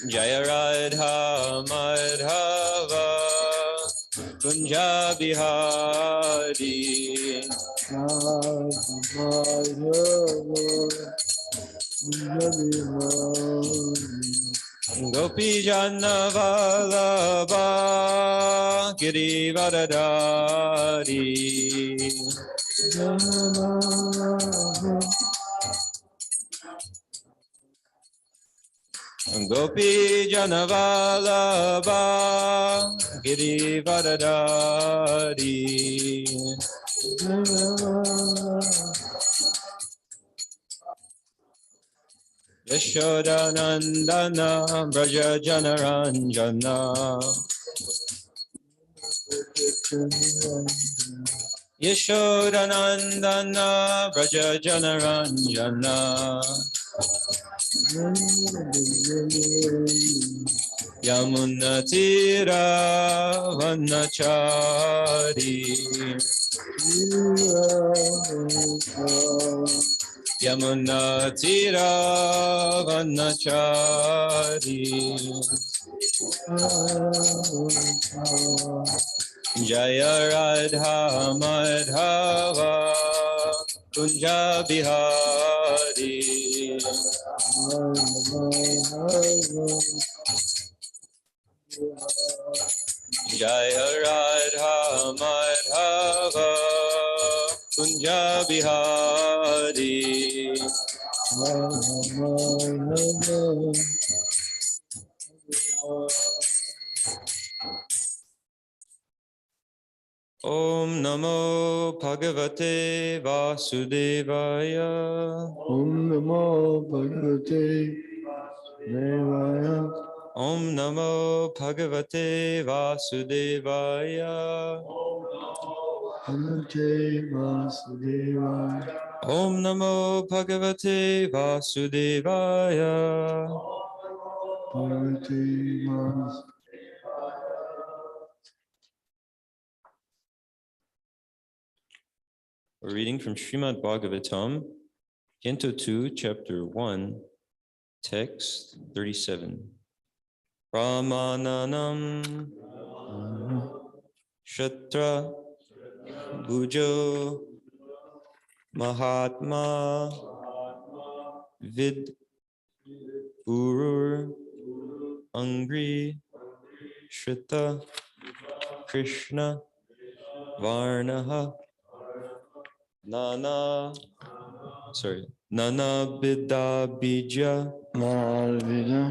Jaya Radha Madhava Kunja Bihari Gopi Jana Vallabha Girivardhari Gopi Jana Vallabha Girivardhari Yashodanandana Braja Janaranjana Yashodanandana Braja Janaranjana Yamunatira Vanachari Yamunatira Vanachari Jaya Radha Madhava Kunja Bihari Jaya Radha Madhava Kunja Bihari Om Namo Bhagavate Vasudevaya Om Namo Bhagavate Devaya. Om Namo Bhagavate Vasudevaya Bhagavate Vasudevaya. Om Namo Bhagavate Vasudevaya Bhagavate Vasudevaya. A reading from Srimad Bhagavatam, Canto 2, Chapter 1, Text 37. Brahmananam Shatra Bhujo Mahatma Vid Urur Angri Shrita Krishna Varnaha Nana Bidda Bija Narvida.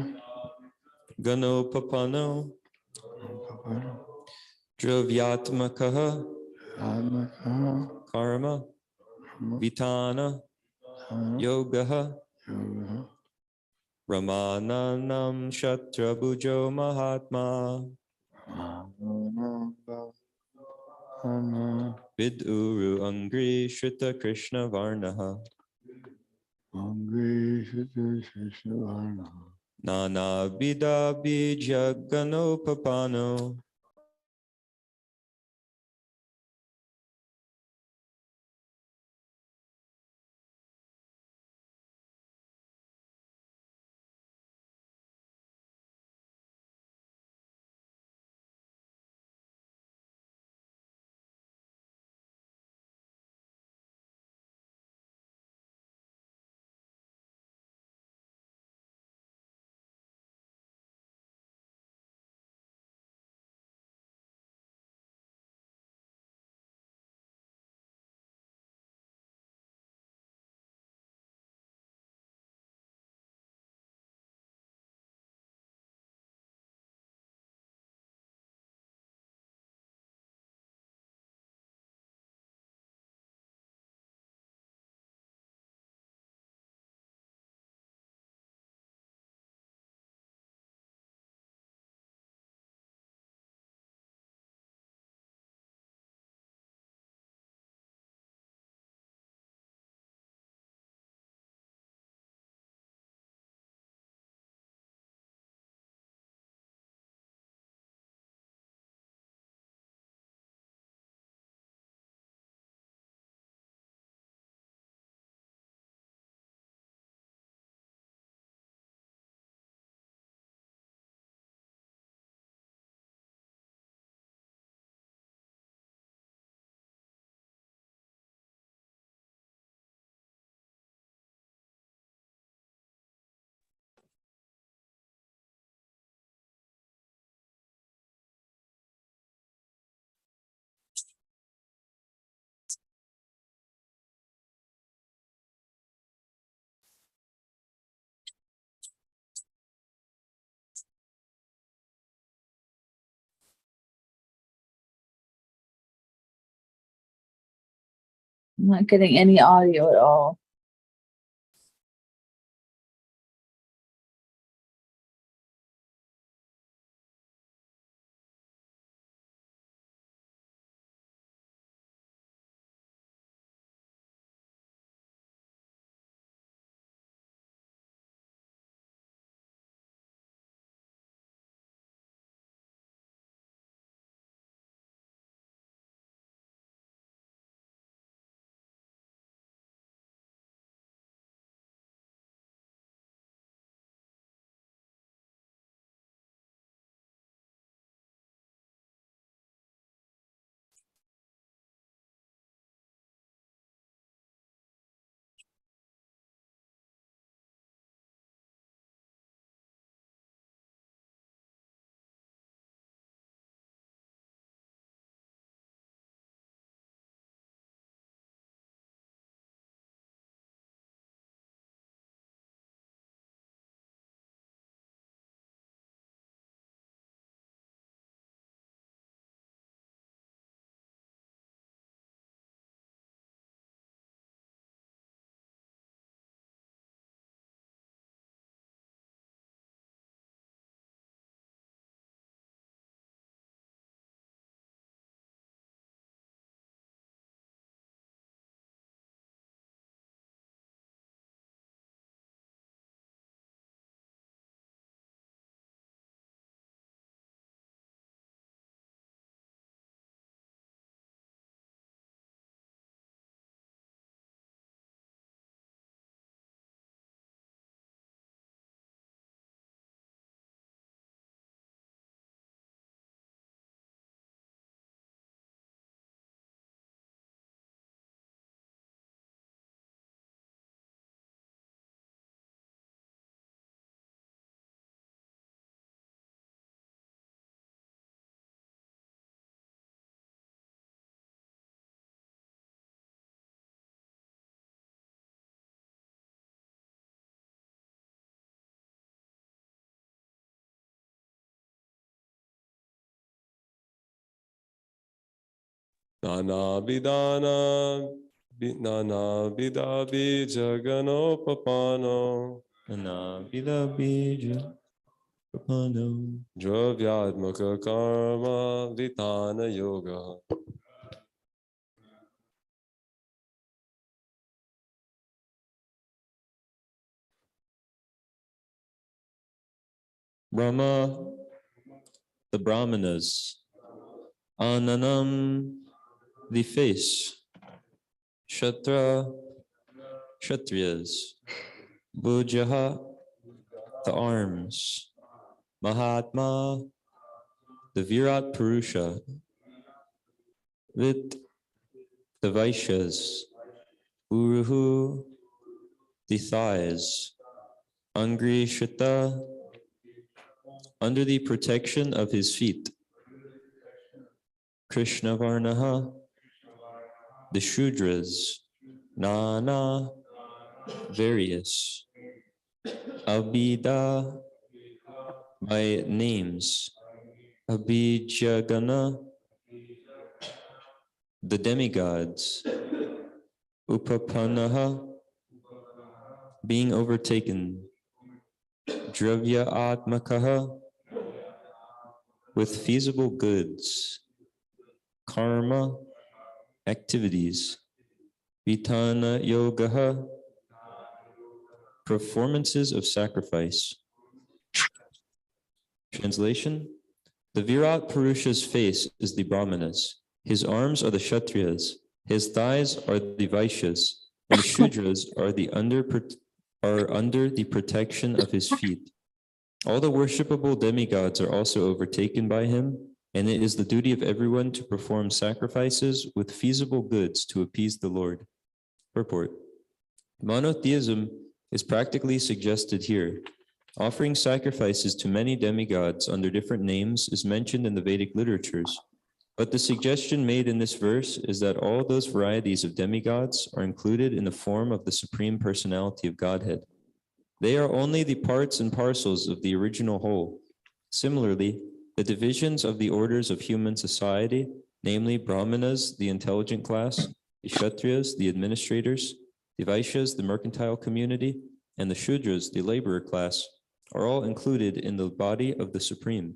Ganopapano Dravyatmakaha Admakaha. Karma Vitana Yogaha Yoga. Ramananam Shatrabujo Mahatma Viduru Angri Shrita Krishna Varnaha Angri Shri Krishna Varna. Nana Bida Bija Ganopapano I'm not getting any audio at all. Nana Vidana Jagano Papano Nana Vida Bija Papano Dravyadmaka Karma Vitana Yoga. Brahma, the Brahmanas. Ananam, the face. Shatra, Kshatriyas. Bhujaha, the arms. Mahatma, the Virat Purusha. Vit, the Vaishyas. Uruhu, the thighs. Angri Shita, under the protection of his feet. Krishna Varnaha, the Shudras. Nana, various. Abhida, by names. Abhijagana, the demigods. Upapanaha, being overtaken. Dravya Atmakaha, with feasible goods. Karma, activities. Vitana Yogaha, performances of sacrifice. Translation: the Virat Purusha's face is the Brahmanas, his arms are the Kshatriyas, his thighs are the Vaishyas, and the Shudras are under the protection of his feet. All the worshipable demigods are also overtaken by him, and it is the duty of everyone to perform sacrifices with feasible goods to appease the Lord. Purport: monotheism is practically suggested here. Offering sacrifices to many demigods under different names is mentioned in the Vedic literatures, but the suggestion made in this verse is that all those varieties of demigods are included in the form of the Supreme Personality of Godhead. They are only the parts and parcels of the original whole. Similarly, the divisions of the orders of human society, namely Brahmanas, the intelligent class, the Kshatriyas, the administrators, the Vaishyas, the mercantile community, and the Shudras, the laborer class, are all included in the body of the Supreme.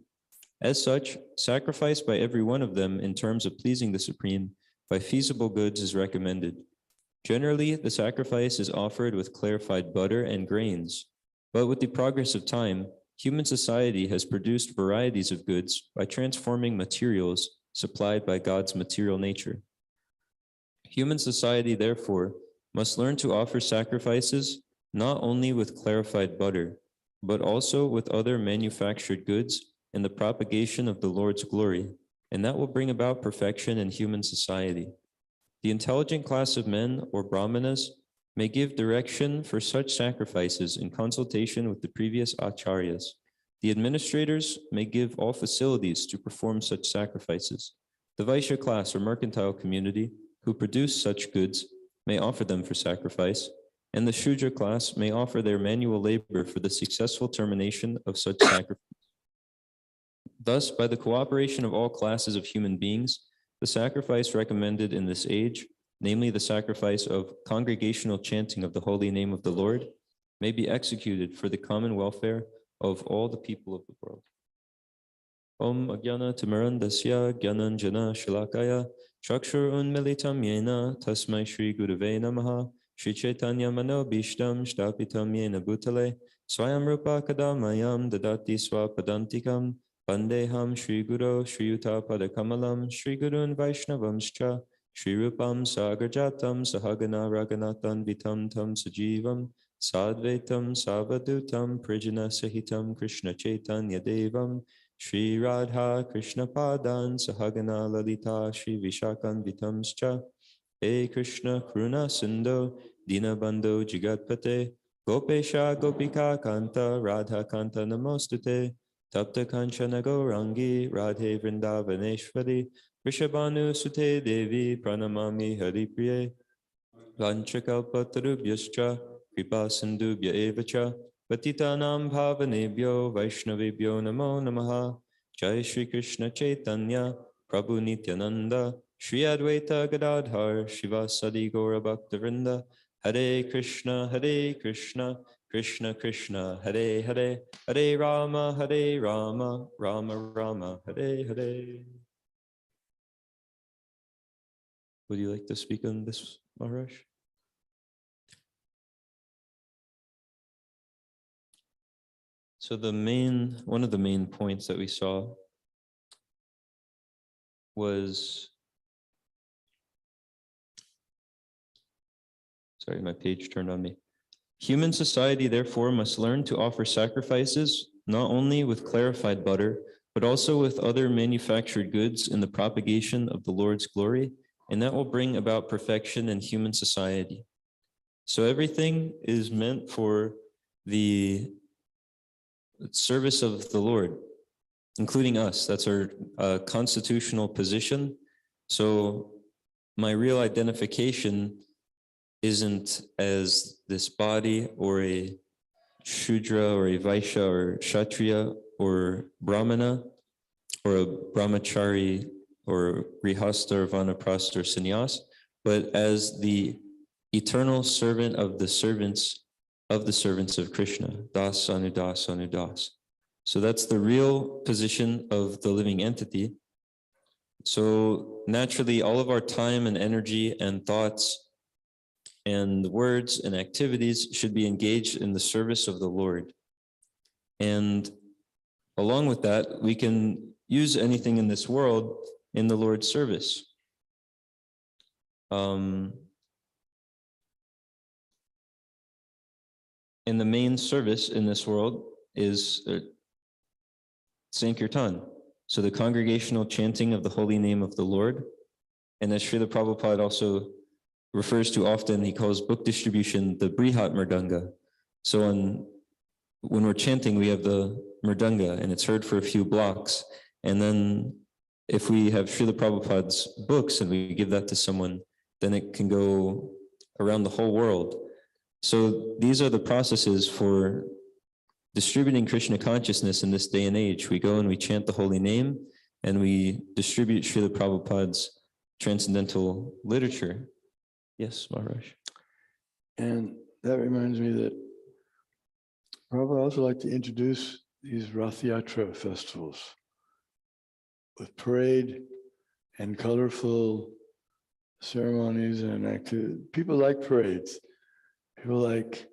As such, sacrifice by every one of them in terms of pleasing the Supreme by feasible goods is recommended. Generally, the sacrifice is offered with clarified butter and grains, but with the progress of time, human society has produced varieties of goods by transforming materials supplied by God's material nature. Human society, therefore, must learn to offer sacrifices not only with clarified butter, but also with other manufactured goods in the propagation of the Lord's glory, and that will bring about perfection in human society. The intelligent class of men, or brahmanas, may give direction for such sacrifices in consultation with the previous acharyas. The administrators may give all facilities to perform such sacrifices. The Vaishya class or mercantile community who produce such goods may offer them for sacrifice, and the Shudra class may offer their manual labor for the successful termination of such sacrifice. Thus, by the cooperation of all classes of human beings, the sacrifice recommended in this age, namely the sacrifice of congregational chanting of the holy name of the Lord, may be executed for the common welfare of all the people of the world. Om Agyana Timarandasya Gyananjana Shalakaya Chakshur Unmilitam Yena Tasmai Shri Gurave Namaha Shri Chaitanya Mano Bhishtam Shtapitam Yena Bhutale Swayam Rupa Kadamayam Dadati Swapadantikam Vandeham Shri Guru Shri Yuta Padakamalam Shri Gurun Vaishnavamscha Shri Rupam Sagarjatam Sahagana Raganathan Vitam Tam Sajivam Sadvaitam Savadutam Prijana Sahitam Krishna Chaitanya Devam Shri Radha Krishna Padan Sahagana Lalita Shri Vishakan Vitamscha He Krishna Kruna Sindho Dinabandho Jigatpate Gopesha Gopika Kanta Radha Kanta Namostute Tapta Kanchana Gaurangi Radhe Vrindavaneshwari Rishabhanu Sute Devi Pranamami Haripriye Vanchakalpatarubhyascha Kripa Sindhubhya Evacha Patitanam Bhavanebhyo Vaishnavebhyo Namo Namaha Jai Shri Krishna Chaitanya Prabhu Nityananda Shri Advaita Gadadhar Shivasadi Gaura Bhaktivinoda Hare Krishna Krishna Krishna Hare Hare Hare Rama Rama Rama Hare Hare. Would you like to speak on this, Maharaj? So one of the main points that we saw was, sorry, my page turned on me. Human society, therefore, must learn to offer sacrifices, not only with clarified butter, but also with other manufactured goods in the propagation of the Lord's glory, and that will bring about perfection in human society. So everything is meant for the service of the Lord, including us. That's our constitutional position. So my real identification isn't as this body or a Shudra or a Vaishya or Kshatriya or Brahmana or a Brahmacari or Grihastha or Vanaprastha or Sannyas, but as the eternal servant of the servants of Krishna, Das Anudas Anudas. So that's the real position of the living entity. So naturally, all of our time and energy and thoughts and words and activities should be engaged in the service of the Lord. And along with that, we can use anything in this world in the Lord's service. And the main service in this world is Sankirtan. So the congregational chanting of the holy name of the Lord. And as Srila Prabhupada also refers to often, he calls book distribution the Brihat Mridanga. So when we're chanting, we have the Mridanga and it's heard for a few blocks. And then if we have Srila Prabhupada's books and we give that to someone, then it can go around the whole world. So these are the processes for distributing Krishna consciousness in this day and age. We go and we chant the holy name and we distribute Srila Prabhupada's transcendental literature. Yes, Maharaj. And that reminds me that Prabhupada also like to introduce these Rath Yatra festivals with parade and colorful ceremonies and activities. People like parades. People like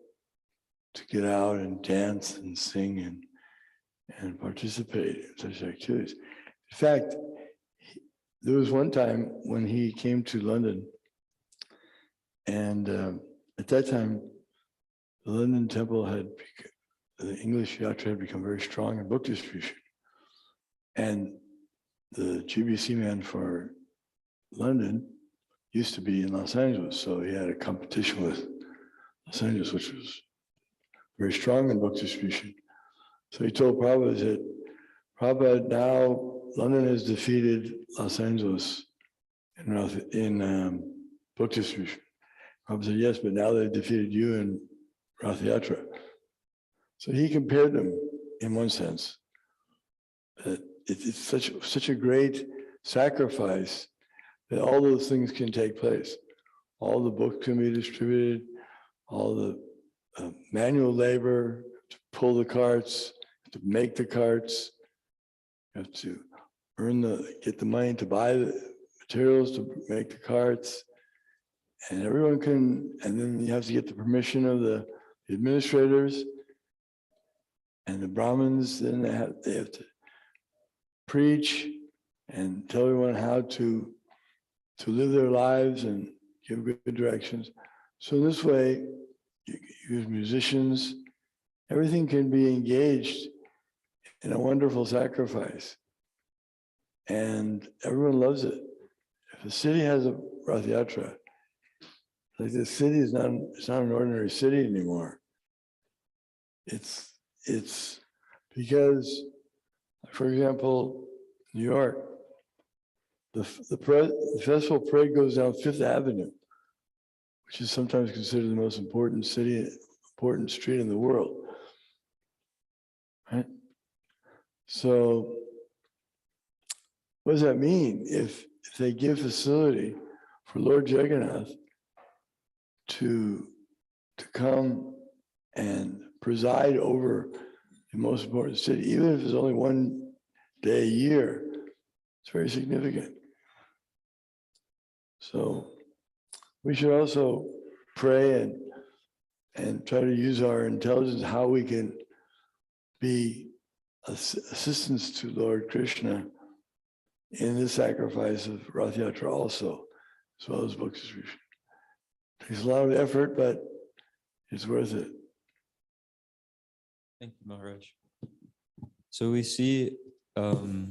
to get out and dance and sing and participate in such activities. In fact, there was one time when he came to London, and at that time, the London temple the English Yatra had become very strong in book distribution. And the GBC man for London used to be in Los Angeles, so he had a competition with Los Angeles, which was very strong in book distribution. So he told Prabhupada that, Prabhupada, now London has defeated Los Angeles in book distribution. Prabhupada said, yes, but now they've defeated you in Rath Yatra. So he compared them in one sense. That it's such a great sacrifice that all those things can take place. All the books can be distributed, all the manual labor to pull the carts, to make the carts, you have to get the money to buy the materials to make the carts, and everyone can, and then you have to get the permission of the administrators and the Brahmins. Then they have to preach and tell everyone how to live their lives and give good directions. So in this way, you use musicians, everything can be engaged in a wonderful sacrifice. And everyone loves it. If a city has a Rath Yatra, like the city it's not an ordinary city anymore. It's because, for example, New York, the festival parade goes down Fifth Avenue, which is sometimes considered the most important street in the world. Right? So what does that mean? If they give facility for Lord Jagannath to come and preside over the most important city, even if it's only one day a year, it's very significant. So we should also pray and try to use our intelligence how we can be assistance to Lord Krishna in the sacrifice of Rath Yatra also, as well as book distribution. It takes a lot of effort, but it's worth it. Thank you, Maharaj. So we see that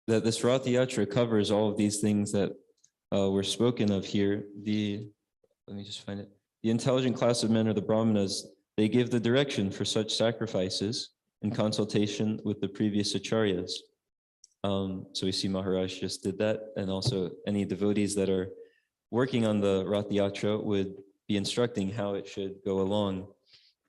this Rath Yatra covers all of these things that were spoken of here. Let me just find it. The intelligent class of men, or the Brahmanas, they give the direction for such sacrifices in consultation with the previous acharyas. So we see Maharaj just did that, and also any devotees that are working on the Rath Yatra would be instructing how it should go along.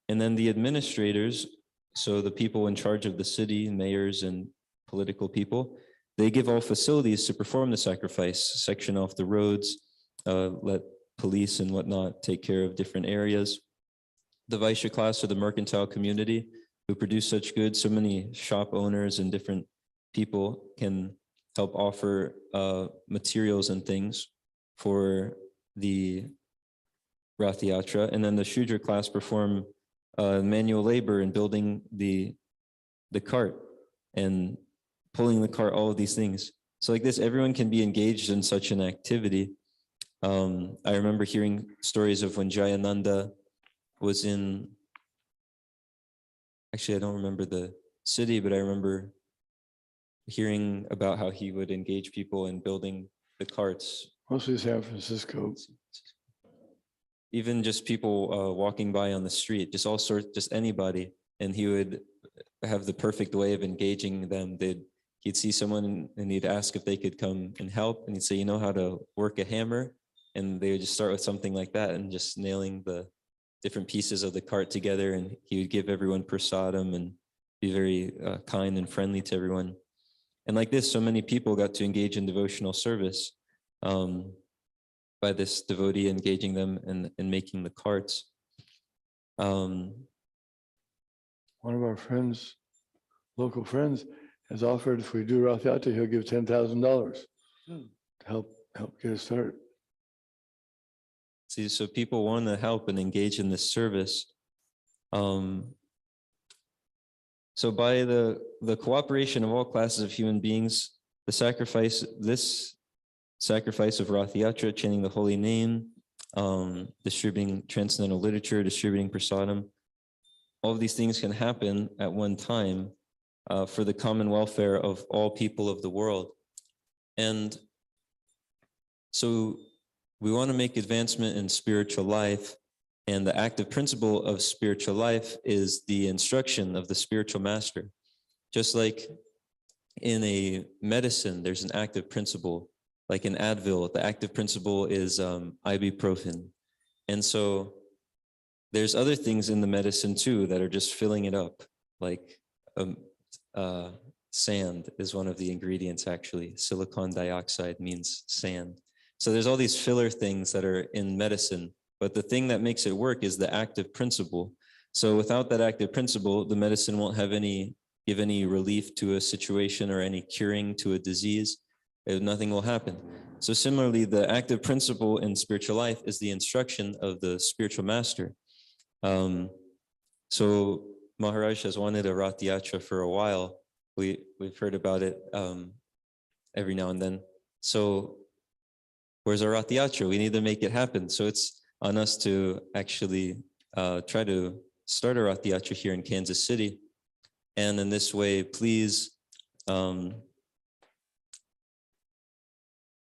And then the administrators, so the people in charge of the city, mayors and political people, they give all facilities to perform the sacrifice, section off the roads, let police and whatnot take care of different areas. The Vaishya class, or the mercantile community, who produce such goods, so many shop owners and different people can help offer materials and things for the Rath Yatra. And then the Shudra class perform manual labor in building the cart and pulling the cart, all of these things. So like this, everyone can be engaged in such an activity. I remember hearing stories of when Jayananda was in, actually, I don't remember the city, but I remember hearing about how he would engage people in building the carts. Mostly San Francisco. Even just people walking by on the street, just all sorts, just anybody. And he would have the perfect way of engaging them. He'd see someone and he'd ask if they could come and help. And he'd say, you know how to work a hammer? And they would just start with something like that and just nailing the different pieces of the cart together. And he would give everyone prasadam and be very kind and friendly to everyone. And like this, so many people got to engage in devotional service. by this devotee engaging them in making the carts. One of our friends, local friends, has offered if we do Rath Yatra, he'll give $10,000 to help get us started. See, so people want to help and engage in this service. So by the cooperation of all classes of human beings, this sacrifice of Rath Yatra, chanting the holy name, distributing transcendental literature, distributing prasadam, all of these things can happen at one time for the common welfare of all people of the world. And so we want to make advancement in spiritual life, and the active principle of spiritual life is the instruction of the spiritual master. Just like in a medicine, there's an active principle, like in Advil, the active principle is ibuprofen. And so there's other things in the medicine too that are just filling it up, like sand is one of the ingredients actually. Silicon dioxide means sand. So there's all these filler things that are in medicine, but the thing that makes it work is the active principle. So without that active principle, the medicine won't have give any relief to a situation or any curing to a disease. Nothing will happen. So similarly, the active principle in spiritual life is the instruction of the spiritual master. So Maharaj has wanted a Rath Yatra for a while. We've heard about it every now and then. So where's our Rath Yatra? We need to make it happen. So it's on us to actually try to start a Rath Yatra here in Kansas City. And in this way, please, for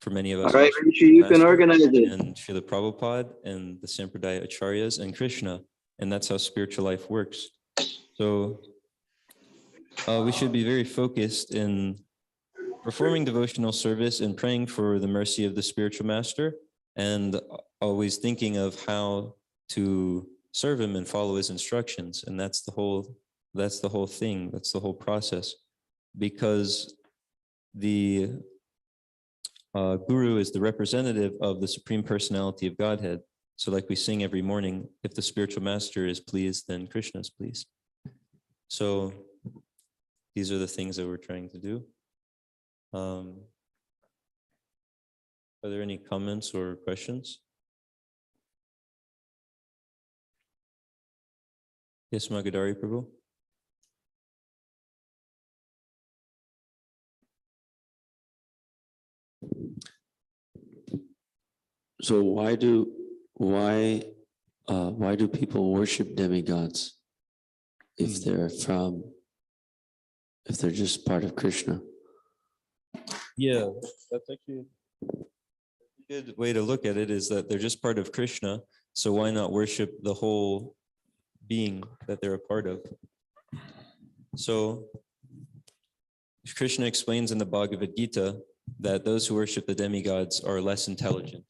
many of us, all right, Rishi, you can Master organize it. and Srila Prabhupada and the Sampradaya Acharyas and Krishna. And that's how spiritual life works. So we should be very focused in performing devotional service and praying for the mercy of the spiritual master, and always thinking of how to serve him and follow his instructions. And that's the whole thing. That's the whole process, because the Guru is the representative of the Supreme Personality of Godhead. So like we sing every morning, if the spiritual master is pleased, then Krishna is pleased. So these are the things that we're trying to do. Are there any comments or questions? Yes, Magadari Prabhu. So why do people worship demigods if they're just part of Krishna? Yeah, that's actually a good way to look at it, is that they're just part of Krishna. So why not worship the whole being that they're a part of? So Krishna explains in the Bhagavad Gita that those who worship the demigods are less intelligent,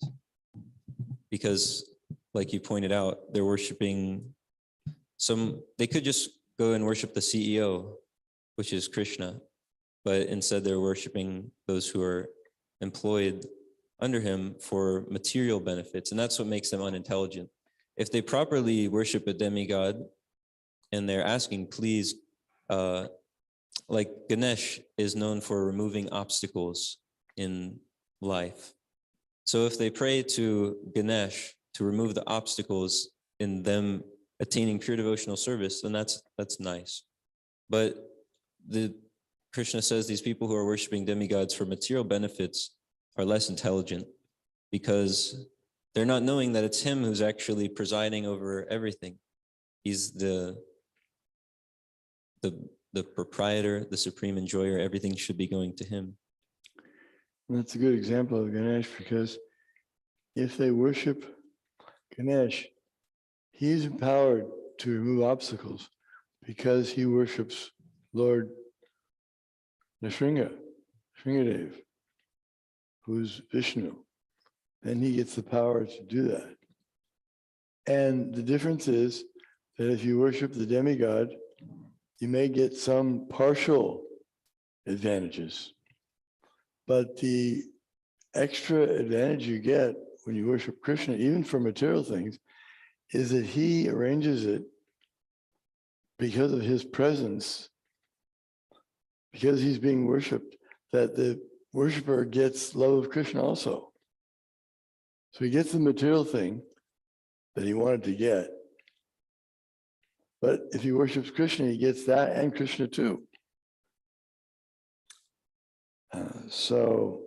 because, like you pointed out, they're worshiping they could just go and worship the CEO, which is Krishna, but instead they're worshiping those who are employed under him for material benefits, and that's what makes them unintelligent. If they properly worship a demigod and they're asking, please, like Ganesh is known for removing obstacles in life. So if they pray to Ganesh to remove the obstacles in them attaining pure devotional service, then that's nice. But Krishna says these people who are worshiping demigods for material benefits are less intelligent, because they're not knowing that it's him who's actually presiding over everything. He's the proprietor, the supreme enjoyer. Everything should be going to him. That's a good example of Ganesh, because if they worship Ganesh, he's empowered to remove obstacles because he worships Lord Nrsimhadev, who's Vishnu. Then he gets the power to do that. And the difference is that if you worship the demigod, you may get some partial advantages. But the extra advantage you get when you worship Krishna, even for material things, is that he arranges it because of his presence, because he's being worshipped, that the worshiper gets love of Krishna also. So he gets the material thing that he wanted to get. But if he worships Krishna, he gets that and Krishna too. So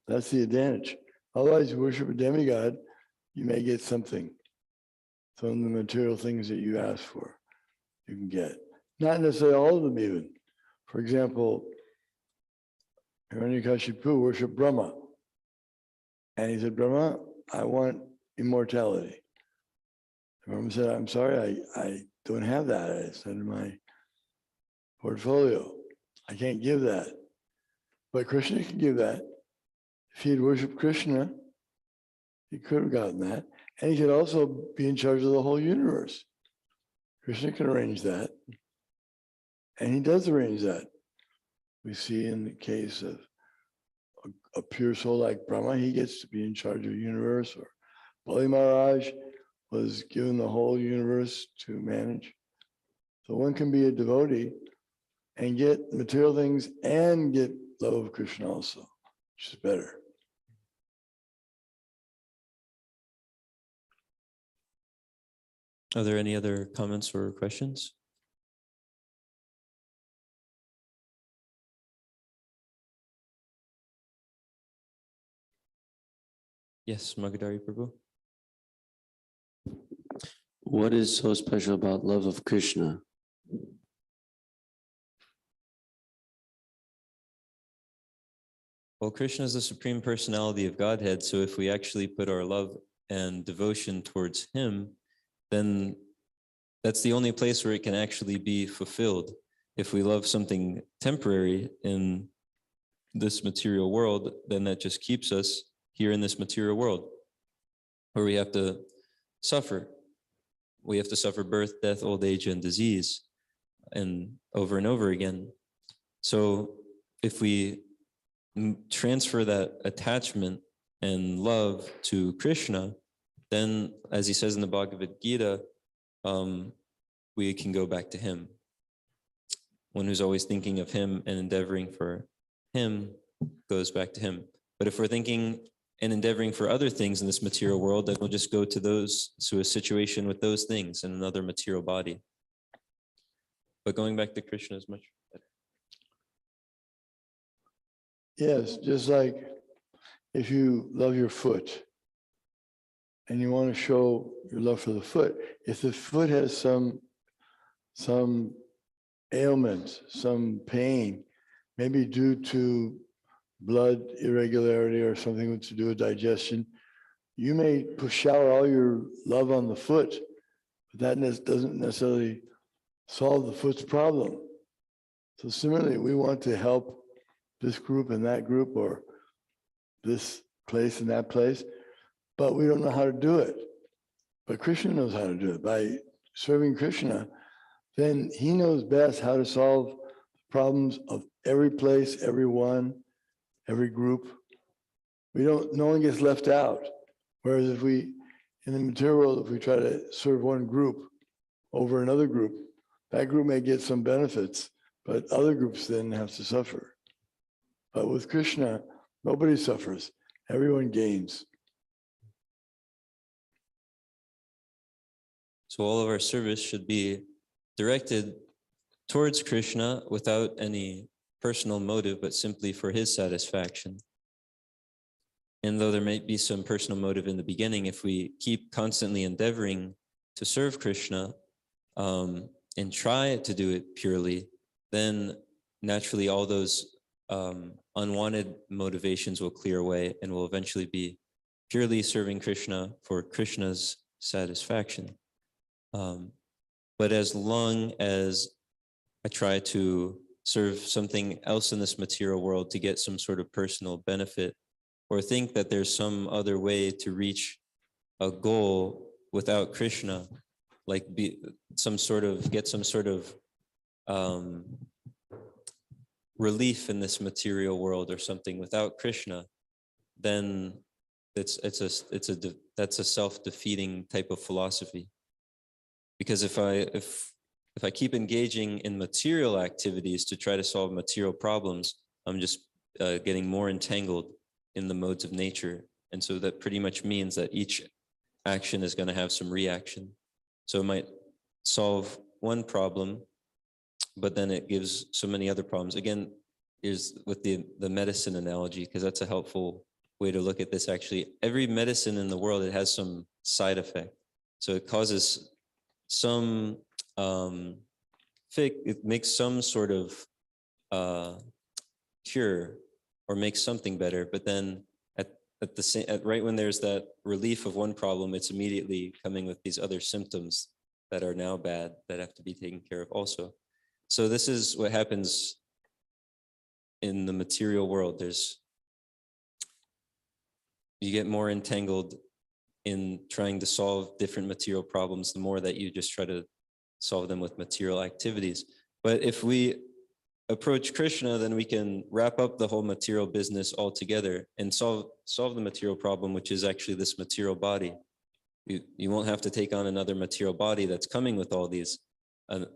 that's the advantage. Otherwise, you worship a demigod, you may get something. Some of the material things that you ask for, you can get. Not necessarily all of them even. For example, Hiranyakashipu worshiped Brahma. And he said, Brahma, I want immortality. Brahma said, I'm sorry, I don't have that. It's in my portfolio. I can't give that. But Krishna can give that. If he had worshipped Krishna, he could have gotten that. And he could also be in charge of the whole universe. Krishna can arrange that. And he does arrange that. We see in the case of a pure soul like Brahma, he gets to be in charge of the universe. Or Bali Maharaj was given the whole universe to manage. So one can be a devotee and get material things and get love of Krishna also, which is better. Are there any other comments or questions? Yes, Magadari Prabhu. What is so special about love of Krishna? Well, Krishna is the Supreme Personality of Godhead, so if we actually put our love and devotion towards him, then that's the only place where it can actually be fulfilled. If we love something temporary in this material world, then that just keeps us here in this material world, where we have to suffer. We have to suffer birth, death, old age, and disease, and over again. So if we transfer that attachment and love to Krishna, then, as he says in the Bhagavad Gita, we can go back to him. One who's always thinking of him and endeavoring for him goes back to him. But if we're thinking and endeavoring for other things in this material world, then we'll just go to a situation with those things in another material body. But going back to Krishna is much better. Yes, just like if you love your foot and you want to show your love for the foot, if the foot has some ailment, some pain, maybe due to blood irregularity or something to do with digestion, you may shower all your love on the foot, but that doesn't necessarily solve the foot's problem. So similarly, we want to help this group and that group, or this place and that place, but we don't know how to do it. But Krishna knows how to do it. By serving Krishna, then he knows best how to solve the problems of every place, everyone, every group. No one gets left out. Whereas if we, in the material world, if we try to serve one group over another group, that group may get some benefits, but other groups then have to suffer. But with Krishna, nobody suffers. Everyone gains. So all of our service should be directed towards Krishna without any personal motive, but simply for his satisfaction. And though there might be some personal motive in the beginning, if we keep constantly endeavoring to serve Krishna and try to do it purely, then naturally all those unwanted motivations will clear away and will eventually be purely serving Krishna for Krishna's satisfaction. But as long as I try to serve something else in this material world to get some sort of personal benefit, or think that there's some other way to reach a goal without Krishna, like get some sort of relief in this material world or something without Krishna, then that's a self-defeating type of philosophy. Because if I keep engaging in material activities to try to solve material problems, I'm just getting more entangled in the modes of nature. And so that pretty much means that each action is going to have some reaction. So it might solve one problem, but then it gives so many other problems. Again, is with the medicine analogy, because that's a helpful way to look at this. Actually, every medicine in the world, it has some side effect. So it causes some it makes some sort of cure or makes something better, but then right when there's that relief of one problem, it's immediately coming with these other symptoms that are now bad that have to be taken care of also. So this is what happens in the material world. You get more entangled in trying to solve different material problems, the more that you just try to solve them with material activities. But if we approach Krishna, then we can wrap up the whole material business altogether and solve the material problem, which is actually this material body. You won't have to take on another material body that's coming with all these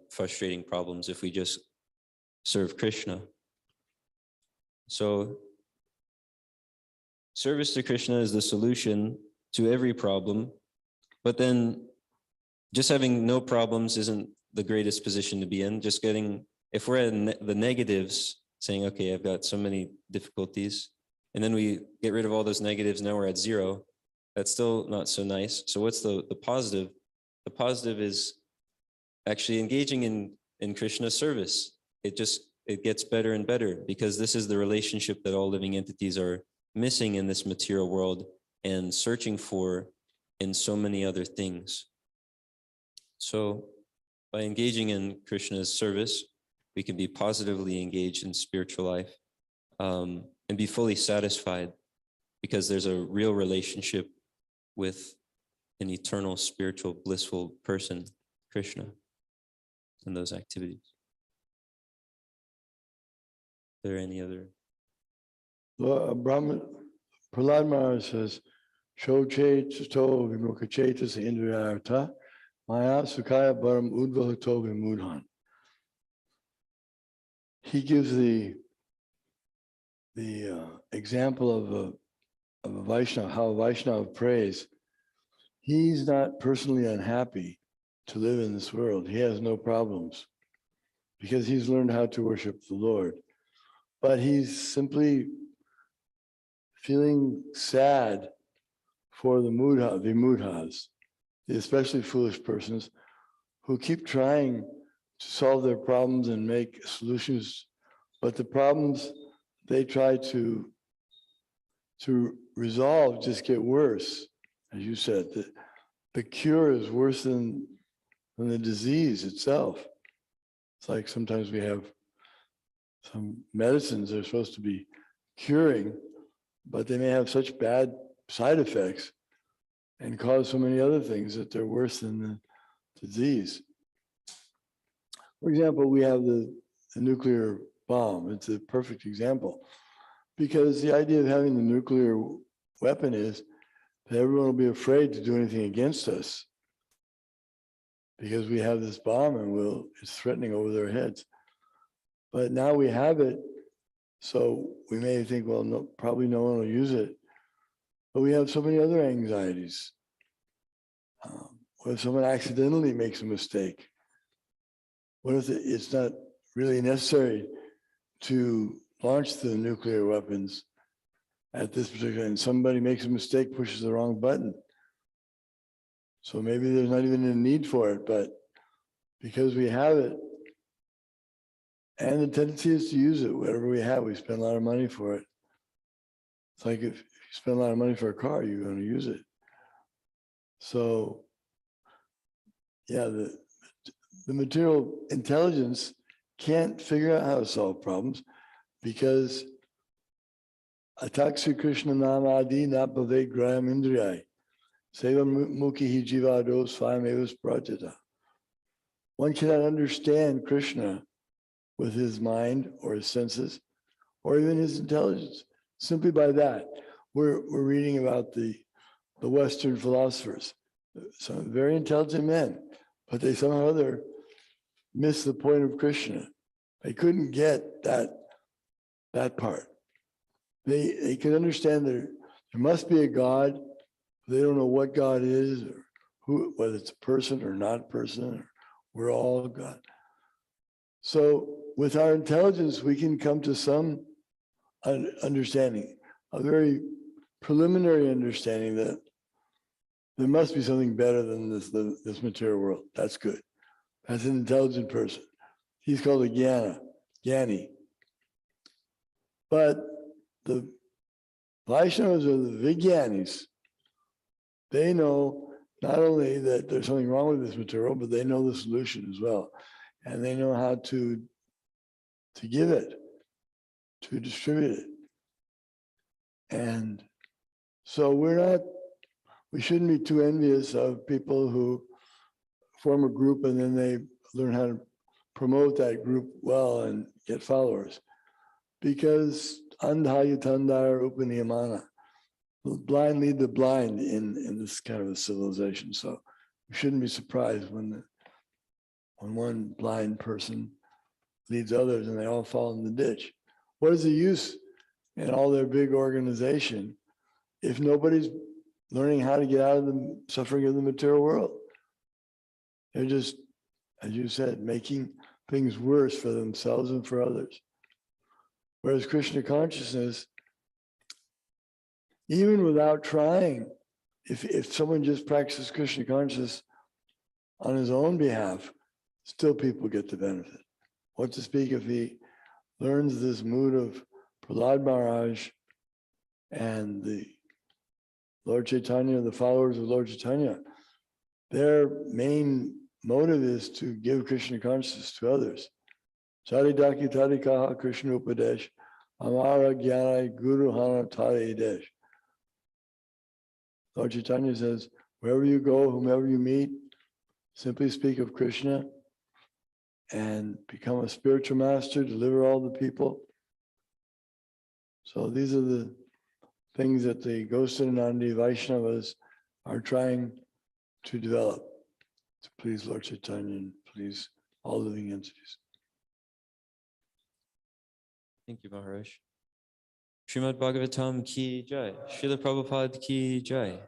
frustrating problems if we just serve Krishna. So service to Krishna is the solution to every problem, but then just having no problems isn't the greatest position to be in. Just getting, if we're at the negatives, saying, okay, I've got so many difficulties, and then we get rid of all those negatives, now we're at zero, that's still not so nice. So what's the positive? The positive is actually engaging in Krishna's service. It gets better and better, because this is the relationship that all living entities are missing in this material world and searching for in so many other things. So by engaging in Krishna's service, we can be positively engaged in spiritual life and be fully satisfied, because there's a real relationship with an eternal, spiritual, blissful person, Krishna, in those activities. Are there any other? Well, Prahlad Maharaj says, Shoche Chato Vimukhachetas Indriyartha Maya Sukhaya Baram Udvahato Vimudhan. He gives the example of a Vaishnava, how a Vaishnava prays. He's not personally unhappy to live in this world. He has no problems because he's learned how to worship the Lord. But he's simply feeling sad for the mudhas, the especially foolish persons who keep trying to solve their problems and make solutions, but the problems they try to resolve just get worse. As you said, the cure is worse than the disease itself. It's like sometimes we have some medicines that are supposed to be curing, but they may have such bad side effects and cause so many other things that they're worse than the disease. For example, we have the nuclear bomb. It's a perfect example, because the idea of having the nuclear weapon is that everyone will be afraid to do anything against us because we have this bomb and it's threatening over their heads. But now we have it, so we may think, well, no, probably no one will use it. But we have so many other anxieties. What if someone accidentally makes a mistake? What if it's not really necessary to launch the nuclear weapons at this particular, and somebody makes a mistake, pushes the wrong button? So maybe there's not even a need for it, but because we have it, and the tendency is to use it, whatever we have, we spend a lot of money for it. It's like if you spend a lot of money for a car, you're going to use it. So, yeah, the material intelligence can't figure out how to solve problems because Ataksha Krishna Namadi Napave Graham Indriyai Seva Mukhi Jivados Svayamevas Prajata. One cannot understand Krishna with his mind or his senses or even his intelligence simply by that. we're reading about the Western philosophers, some very intelligent men, but they somehow or other missed the point of Krishna. They couldn't get that part. They can understand there must be a God. They don't know what God is, or who, whether it's a person or not a person, or we're all God. So with our intelligence, we can come to some understanding, a very preliminary understanding that there must be something better than this material world. That's good. That's an intelligent person. He's called a Jnani. But the Vaishnavas or the Vijnanis, they know not only that there's something wrong with this material, but they know the solution as well. And they know how to give it, to distribute it. And so we shouldn't be too envious of people who form a group and then they learn how to promote that group well and get followers. Because andha yutandar upaniyamana, the blind lead the blind in this kind of a civilization. So we shouldn't be surprised when one blind person leads others and they all fall in the ditch. What is the use in all their big organization if nobody's learning how to get out of the suffering of the material world? They're just, as you said, making things worse for themselves and for others. Whereas Krishna consciousness, even without trying, if someone just practices Krishna consciousness on his own behalf, still people get the benefit. What to speak if he learns this mood of Prahlad Maharaj and the Lord Chaitanya, the followers of Lord Chaitanya, their main motive is to give Krishna consciousness to others. Charidaki Tarikaha Krishna Upadesh, Amara Jnana Guru Hana Tari Desh. Lord Chaitanya says, wherever you go, whomever you meet, simply speak of Krishna and become a spiritual master, deliver all the people. So these are the things that the Goswanandi Vaishnavas are trying to develop to please Lord Chaitanya and please all living entities. Thank you, Maharaj. Srimad Bhagavatam ki jai. Srila Prabhupada ki jai.